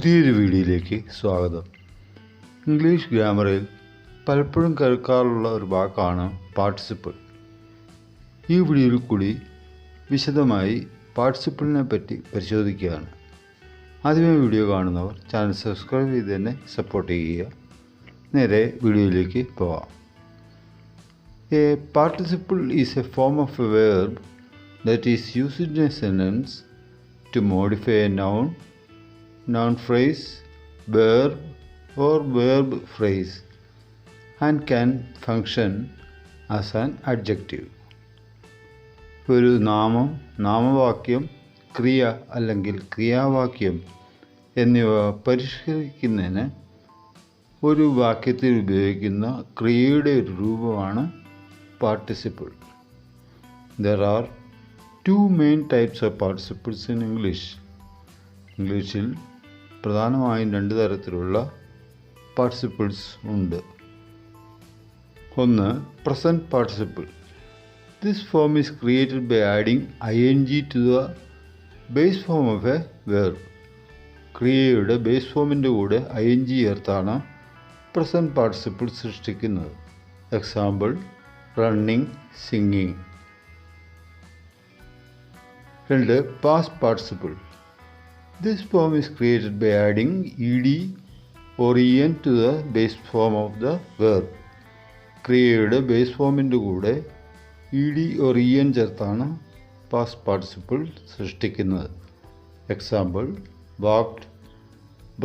പുതിയൊരു വീഡിയോയിലേക്ക് സ്വാഗതം. ഇംഗ്ലീഷ് ഗ്രാമറിൽ പലപ്പോഴും കേൾക്കാറുള്ള ഒരു വാക്കാണ് പാർട്ടിസിപ്പിൾ. ഈ വീഡിയോയിൽ കൂടി വിശദമായി പാർട്ടിസിപ്പിളിനെ പറ്റി പരിശോധിക്കുകയാണ്. ആദ്യമേ വീഡിയോ കാണുന്നവർ ചാനൽ സബ്സ്ക്രൈബ് ചെയ്ത് തന്നെ സപ്പോർട്ട് ചെയ്യുക. നേരെ വീഡിയോയിലേക്ക് പോവാം. A participle is A form of a verb that is used in a sentence to modify a noun phrase, verb or verb phrase and can function as an adjective. ഒരു നാമം, നാമവാക്യം, ക്രിയ അല്ലെങ്കിൽ ക്രിയാവാക്യം എന്നിവ പരിഷ്കരിക്കുന്നതിന് ഒരു വാക്യത്തിൽ ഉപയോഗിക്കുന്ന ക്രിയയുടെ ഒരു രൂപമാണ് participle. There are two main types of participles in English. ഇംഗ്ലീഷിൽ പ്രധാനമായും രണ്ട് തരത്തിലുള്ള പാർട്ടിസിപ്പിൾസ് ഉണ്ട്. ഒന്ന്, present participle. This form is created by adding ing to the base form of a verb. ക്രിയയുടെ ബേസ് ഫോമിൻ്റെ കൂടെ ing ചേർത്താണ് പ്രസൻറ്റ് പാർട്ടിസിപ്പിൾ സൃഷ്ടിക്കുന്നത്. Example, running, singing. രണ്ട്, past participle. This form is created by adding ed or en to the base form of the verb. ക്രിയയുടെ base ഫോമിൻ്റെ കൂടെ ed or en ചേർത്താണ് പാസ്റ്റ് പാർട്ടിസിപ്പിൾ സൃഷ്ടിക്കുന്നത്. Example, walked,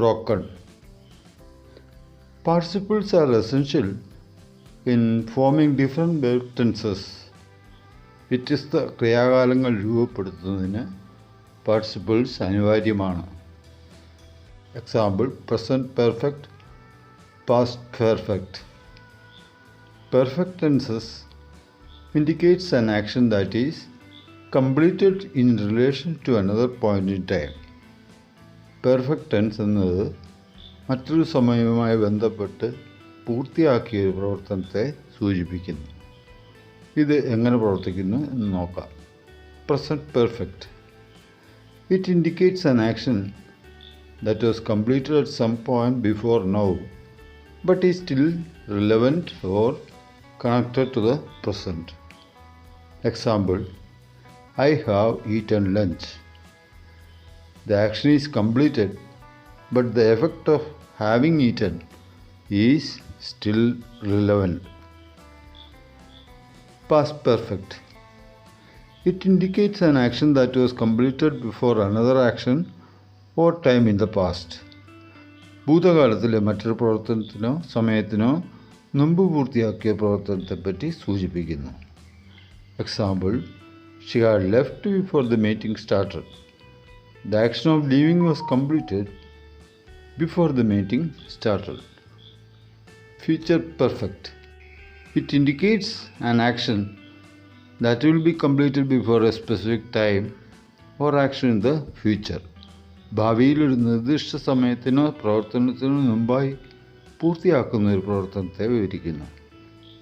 broken. Participles are essential in forming different verb tenses. വ്യത്യസ്ത ക്രിയാകാലങ്ങൾ രൂപപ്പെടുത്തുന്നതിന് participles അനിവാര്യമാണ്. Example, present perfect, past perfect. Perfect tenses indicates an action that is completed in relation to another point in time. Perfect tense എന്നത് മറ്റൊരു സമയവുമായി ബന്ധപ്പെട്ട് പൂർത്തിയാക്കിയ ഒരു പ്രവർത്തനത്തെ സൂചിപ്പിക്കുന്നു. ഇത് എങ്ങനെ പ്രവർത്തിക്കുന്നു എന്ന് നോക്കാം. Present perfect. It indicates an action that was completed at some point before now, but is still relevant or connected to the present. Example, I have eaten lunch. The action is completed, but the effect of having eaten is still relevant. Past perfect. It indicates an action that was completed before another action or time in the past. ഭൂതകാലത്തിലെ മറ്റൊരു പ്രവർത്തനത്തിനോ സമയത്തിനോ മുമ്പ് പൂർത്തിയാക്കിയ പ്രവർത്തനത്തെപ്പറ്റി സൂചിപ്പിക്കുന്നു. Example, she had left before the meeting started. The action of leaving was completed before the meeting started. Future perfect. It indicates an action that will be completed before a specific time or action in the future. ഭാവിയിൽ ഒരു നിർദ്ദിഷ്ട സമയത്തിനോ പ്രവർത്തനത്തിനോ മുമ്പായി പൂർത്തിയാക്കുന്ന ഒരു പ്രവർത്തനത്തെ വിവരിക്കുന്നു.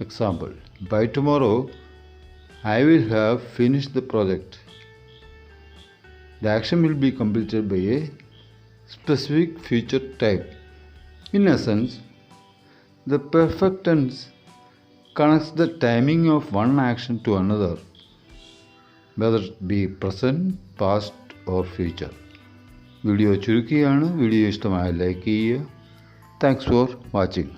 Example, by tomorrow I will have finished the project. The action will be completed by a specific future time. In essence, the perfect tense connects the timing of one action to another, whether it be present, past or future. Video ചുരുക്കിയാണ്. Video ഇഷ്ടമായ like ചെയ്യുക. Thanks for watching.